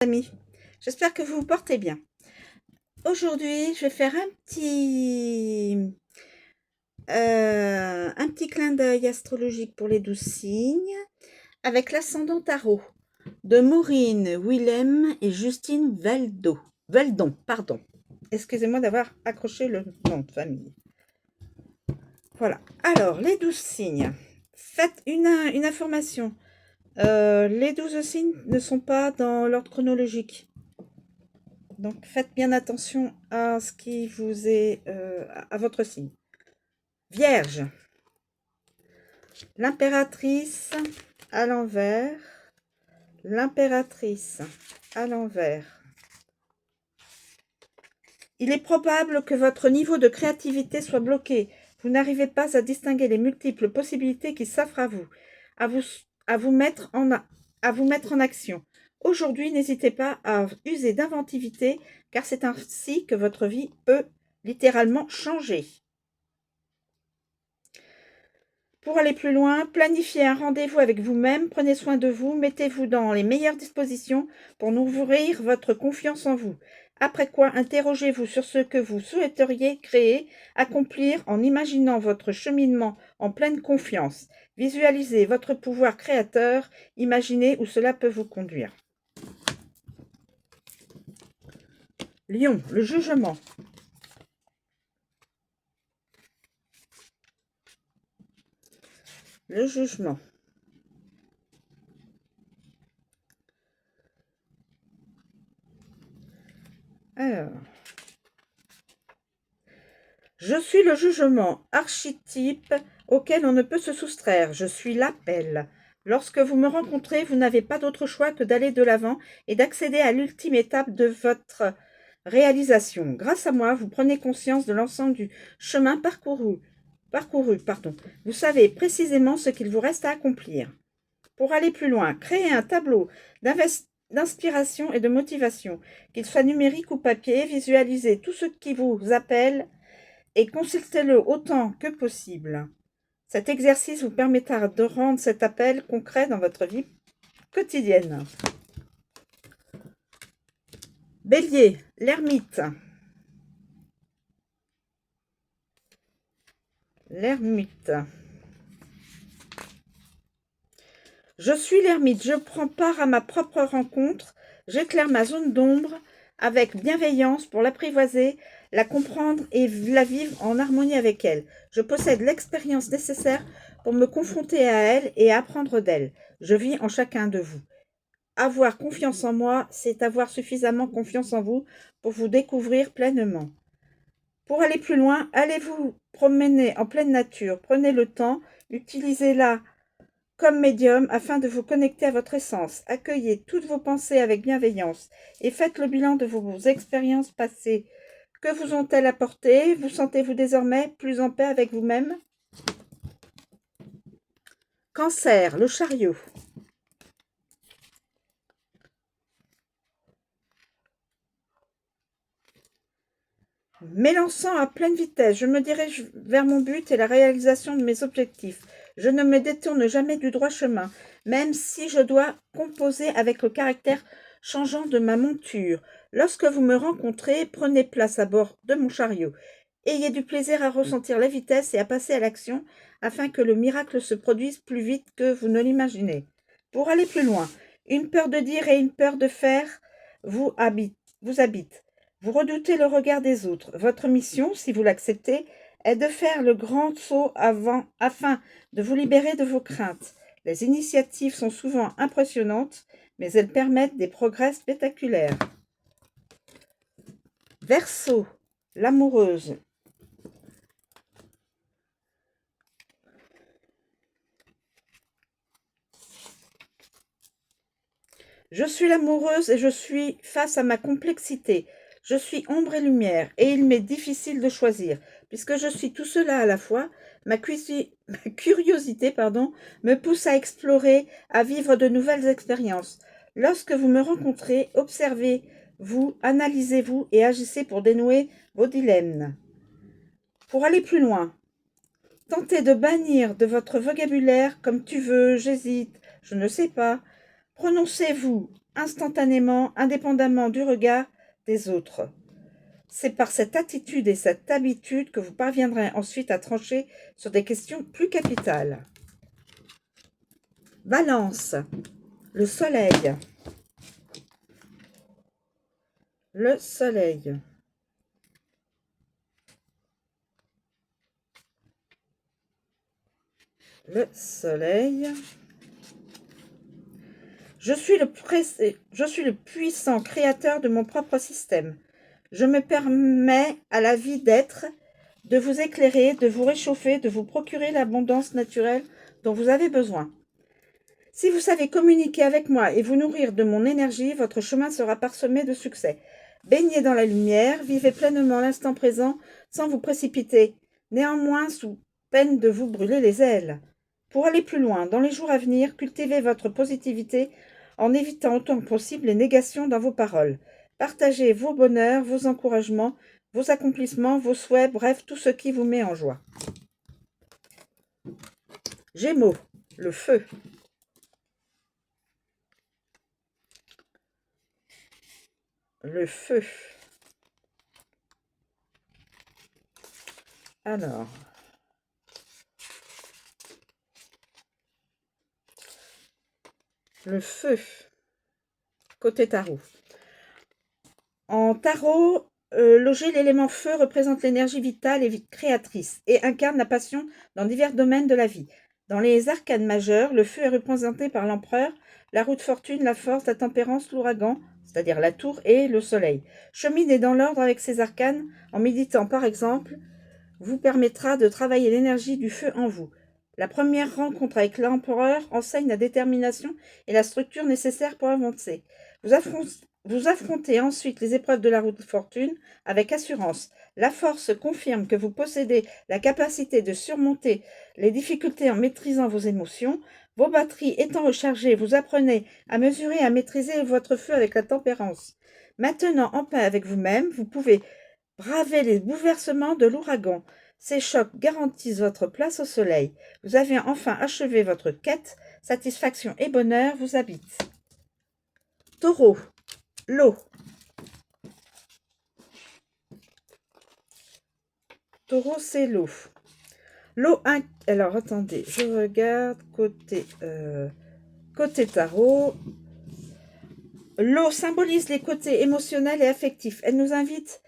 Amis, j'espère que vous vous portez bien. Aujourd'hui, je vais faire un petit clin d'œil astrologique pour les 12 signes avec l'ascendant tarot de Maureen Willem et Justine Veldon, pardon. Excusez-moi d'avoir accroché le nom de famille. Voilà. Alors, les 12 signes. Faites une information. Les 12 signes ne sont pas dans l'ordre chronologique. Donc, faites bien attention à ce qui vous est à votre signe. Vierge, l'impératrice à l'envers, l'impératrice à l'envers. Il est probable que votre niveau de créativité soit bloqué. Vous n'arrivez pas à distinguer les multiples possibilités qui s'offrent à vous, à vous mettre en action. Aujourd'hui, n'hésitez pas à user d'inventivité, car c'est ainsi que votre vie peut littéralement changer. Pour aller plus loin, planifiez un rendez-vous avec vous-même, prenez soin de vous, mettez-vous dans les meilleures dispositions pour nourrir votre confiance en vous. Après quoi, interrogez-vous sur ce que vous souhaiteriez créer, accomplir en imaginant votre cheminement en pleine confiance. Visualisez votre pouvoir créateur, imaginez où cela peut vous conduire. Lion, le jugement. Le jugement. Alors, je suis le jugement, archétype auquel on ne peut se soustraire. Je suis l'appel. Lorsque vous me rencontrez, vous n'avez pas d'autre choix que d'aller de l'avant et d'accéder à l'ultime étape de votre réalisation. Grâce à moi, vous prenez conscience de l'ensemble du chemin parcouru. Vous savez précisément ce qu'il vous reste à accomplir. Pour aller plus loin, créez un tableau d'inspiration et de motivation, qu'il soit numérique ou papier, visualisez tout ce qui vous appelle et consultez-le autant que possible. Cet exercice vous permettra de rendre cet appel concret dans votre vie quotidienne. Bélier, l'ermite. L'ermite. Je suis l'ermite, je prends part à ma propre rencontre, j'éclaire ma zone d'ombre avec bienveillance pour l'apprivoiser, la comprendre et la vivre en harmonie avec elle. Je possède l'expérience nécessaire pour me confronter à elle et apprendre d'elle. Je vis en chacun de vous. Avoir confiance en moi, c'est avoir suffisamment confiance en vous pour vous découvrir pleinement. Pour aller plus loin, allez vous promener en pleine nature, prenez le temps, utilisez-la comme médium afin de vous connecter à votre essence. Accueillez toutes vos pensées avec bienveillance et faites le bilan de vos expériences passées. Que vous ont-elles apporté? Vous sentez-vous désormais plus en paix avec vous-même? Cancer, le chariot. M'élançant à pleine vitesse, je me dirige vers mon but et la réalisation de mes objectifs. Je ne me détourne jamais du droit chemin, même si je dois composer avec le caractère changeant de ma monture. Lorsque vous me rencontrez, prenez place à bord de mon chariot. Ayez du plaisir à ressentir la vitesse et à passer à l'action afin que le miracle se produise plus vite que vous ne l'imaginez. Pour aller plus loin, une peur de dire et une peur de faire vous habitent. Vous redoutez le regard des autres. Votre mission, si vous l'acceptez, est de faire le grand saut afin de vous libérer de vos craintes. Les initiatives sont souvent impressionnantes, mais elles permettent des progrès spectaculaires. Verseau, l'amoureuse. Je suis l'amoureuse et je suis face à ma complexité. Je suis ombre et lumière, et il m'est difficile de choisir. Puisque je suis tout cela à la fois, ma curiosité me pousse à explorer, à vivre de nouvelles expériences. Lorsque vous me rencontrez, observez-vous, analysez-vous et agissez pour dénouer vos dilemmes. Pour aller plus loin, tentez de bannir de votre vocabulaire comme tu veux, j'hésite, je ne sais pas. Prononcez-vous instantanément, indépendamment du regard des autres. C'est par cette attitude et cette habitude que vous parviendrez ensuite à trancher sur des questions plus capitales. Balance, le soleil. Le soleil. Le soleil. Je suis le puissant créateur de mon propre système. Je me permets à la vie d'être, de vous éclairer, de vous réchauffer, de vous procurer l'abondance naturelle dont vous avez besoin. Si vous savez communiquer avec moi et vous nourrir de mon énergie, votre chemin sera parsemé de succès. Baignez dans la lumière, vivez pleinement l'instant présent sans vous précipiter, néanmoins sous peine de vous brûler les ailes. Pour aller plus loin, dans les jours à venir, cultivez votre positivité en évitant autant que possible les négations dans vos paroles. Partagez vos bonheurs, vos encouragements, vos accomplissements, vos souhaits, bref, tout ce qui vous met en joie. Gémeaux, le feu. Le feu. Alors. Le feu. Côté tarot. En tarot, loger l'élément feu représente l'énergie vitale et créatrice et incarne la passion dans divers domaines de la vie. Dans les arcanes majeures, le feu est représenté par l'empereur, la roue de fortune, la force, la tempérance, l'ouragan, c'est-à-dire la tour et le soleil. Cheminer dans l'ordre avec ces arcanes, en méditant par exemple, vous permettra de travailler l'énergie du feu en vous. La première rencontre avec l'empereur enseigne la détermination et la structure nécessaires pour avancer. Vous affrontez ensuite les épreuves de la route de fortune avec assurance. La force confirme que vous possédez la capacité de surmonter les difficultés en maîtrisant vos émotions. Vos batteries étant rechargées, vous apprenez à mesurer et à maîtriser votre feu avec la tempérance. Maintenant en paix avec vous-même, vous pouvez braver les bouleversements de l'ouragan. Ces chocs garantissent votre place au soleil. Vous avez enfin achevé votre quête. Satisfaction et bonheur vous habitent. Taureau, l'eau. Taureau, c'est l'eau. L'eau, alors attendez, je regarde côté tarot. L'eau symbolise les côtés émotionnels et affectifs. Elle nous invite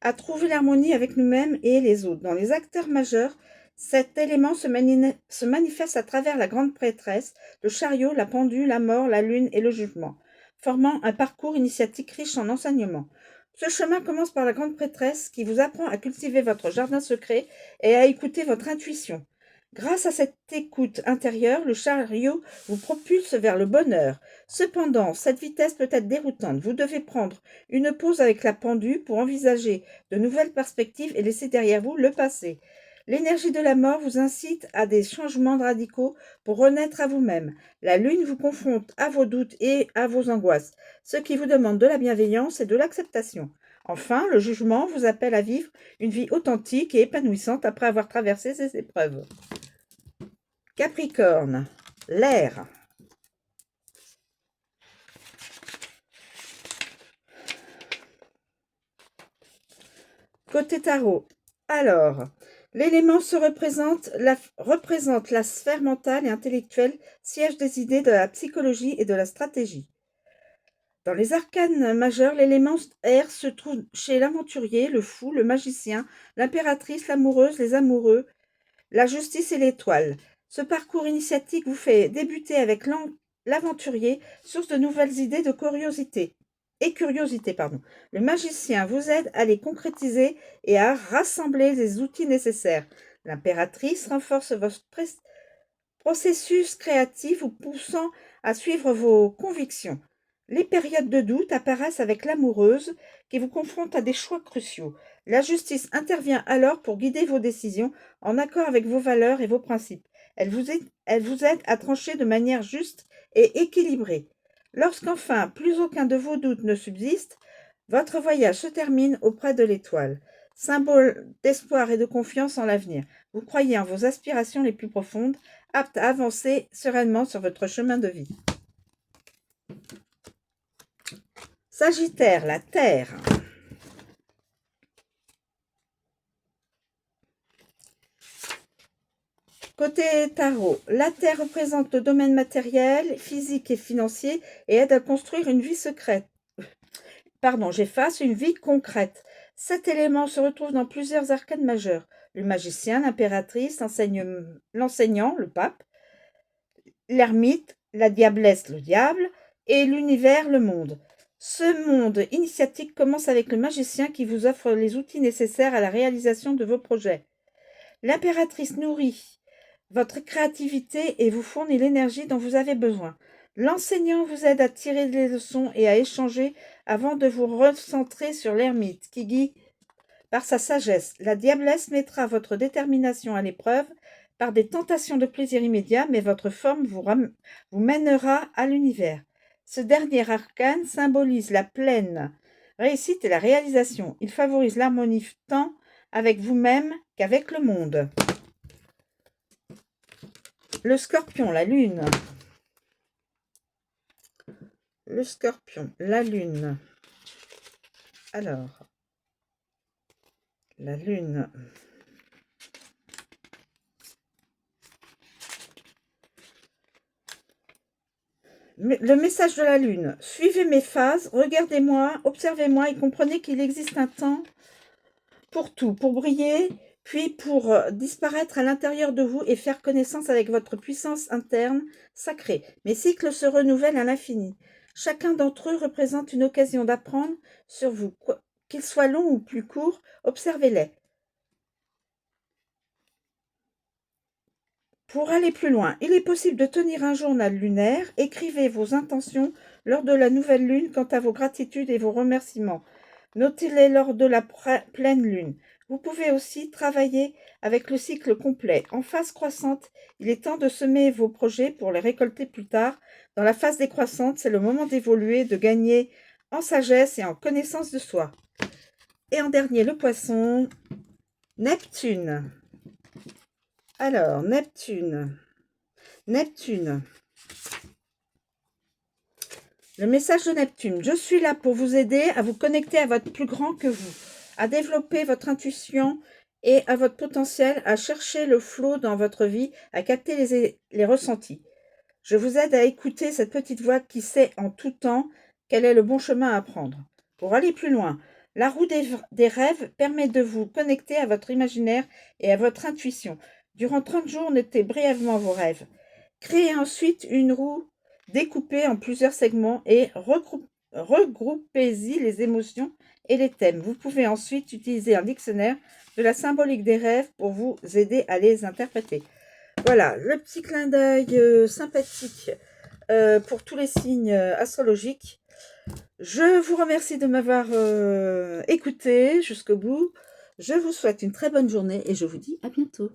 à trouver l'harmonie avec nous-mêmes et les autres. Dans les acteurs majeurs, cet élément se manifeste à travers la grande prêtresse, le chariot, la pendule, la mort, la lune et le jugement, formant un parcours initiatique riche en enseignements. Ce chemin commence par la grande prêtresse qui vous apprend à cultiver votre jardin secret et à écouter votre intuition. Grâce à cette écoute intérieure, le chariot vous propulse vers le bonheur. Cependant, cette vitesse peut être déroutante. Vous devez prendre une pause avec la pendule pour envisager de nouvelles perspectives et laisser derrière vous le passé. L'énergie de la mort vous incite à des changements radicaux pour renaître à vous-même. La lune vous confronte à vos doutes et à vos angoisses, ce qui vous demande de la bienveillance et de l'acceptation. Enfin, le jugement vous appelle à vivre une vie authentique et épanouissante après avoir traversé ces épreuves. Capricorne, l'air. Côté tarot, alors, l'élément représente la sphère mentale et intellectuelle, siège des idées de la psychologie et de la stratégie. Dans les arcanes majeurs, l'élément air se trouve chez l'aventurier, le fou, le magicien, l'impératrice, l'amoureuse, les amoureux, la justice et l'étoile. Ce parcours initiatique vous fait débuter avec l'aventurier, source de nouvelles idées de curiosité. Le magicien vous aide à les concrétiser et à rassembler les outils nécessaires. L'impératrice renforce votre processus créatif vous poussant à suivre vos convictions. Les périodes de doute apparaissent avec l'amoureuse qui vous confronte à des choix cruciaux. La justice intervient alors pour guider vos décisions en accord avec vos valeurs et vos principes. Elle vous aide à trancher de manière juste et équilibrée. Lorsqu'enfin plus aucun de vos doutes ne subsiste, votre voyage se termine auprès de l'étoile, symbole d'espoir et de confiance en l'avenir. Vous croyez en vos aspirations les plus profondes, apte à avancer sereinement sur votre chemin de vie. Sagittaire, la Terre. Côté tarot, la Terre représente le domaine matériel, physique et financier et aide à construire une vie secrète. Pardon, j'efface, une vie concrète. Cet élément se retrouve dans plusieurs arcanes majeures. Le magicien, l'impératrice, l'enseignant, le pape, l'ermite, la diablesse, le diable, et l'univers, le monde. Ce monde initiatique commence avec le magicien qui vous offre les outils nécessaires à la réalisation de vos projets. L'impératrice nourrit votre créativité et vous fournit l'énergie dont vous avez besoin. L'enseignant vous aide à tirer des leçons et à échanger avant de vous recentrer sur l'ermite qui guide par sa sagesse. La diablesse mettra votre détermination à l'épreuve par des tentations de plaisir immédiat, mais votre forme vous mènera à l'univers. Ce dernier arcane symbolise la pleine réussite et la réalisation. Il favorise l'harmonie tant avec vous-même qu'avec le monde. Le Scorpion, la Lune. Le Scorpion, la Lune. Alors, la Lune. Le message de la Lune. Suivez mes phases, regardez-moi, observez-moi et comprenez qu'il existe un temps pour tout, pour briller, puis pour disparaître à l'intérieur de vous et faire connaissance avec votre puissance interne sacrée. Mes cycles se renouvellent à l'infini. Chacun d'entre eux représente une occasion d'apprendre sur vous. Qu'ils soient longs ou plus courts, observez-les. Pour aller plus loin, il est possible de tenir un journal lunaire. Écrivez vos intentions lors de la nouvelle lune quant à vos gratitudes et vos remerciements. Notez-les lors de la pleine lune. Vous pouvez aussi travailler avec le cycle complet. En phase croissante, il est temps de semer vos projets pour les récolter plus tard. Dans la phase décroissante, c'est le moment d'évoluer, de gagner en sagesse et en connaissance de soi. Et en dernier, le poisson, Neptune. Alors, Neptune. Neptune. Le message de Neptune. Je suis là pour vous aider à vous connecter à votre plus grand que vous, à développer votre intuition et à votre potentiel, à chercher le flot dans votre vie, à capter les ressentis. Je vous aide à écouter cette petite voix qui sait en tout temps quel est le bon chemin à prendre. Pour aller plus loin, la roue des rêves permet de vous connecter à votre imaginaire et à votre intuition. Durant 30 jours, notez brièvement vos rêves. Créez ensuite une roue découpée en plusieurs segments et regroupez-y les émotions et les thèmes. Vous pouvez ensuite utiliser un dictionnaire de la symbolique des rêves pour vous aider à les interpréter. Voilà, le petit clin d'œil sympathique pour tous les signes astrologiques. Je vous remercie de m'avoir écouté jusqu'au bout. Je vous souhaite une très bonne journée et je vous dis à bientôt.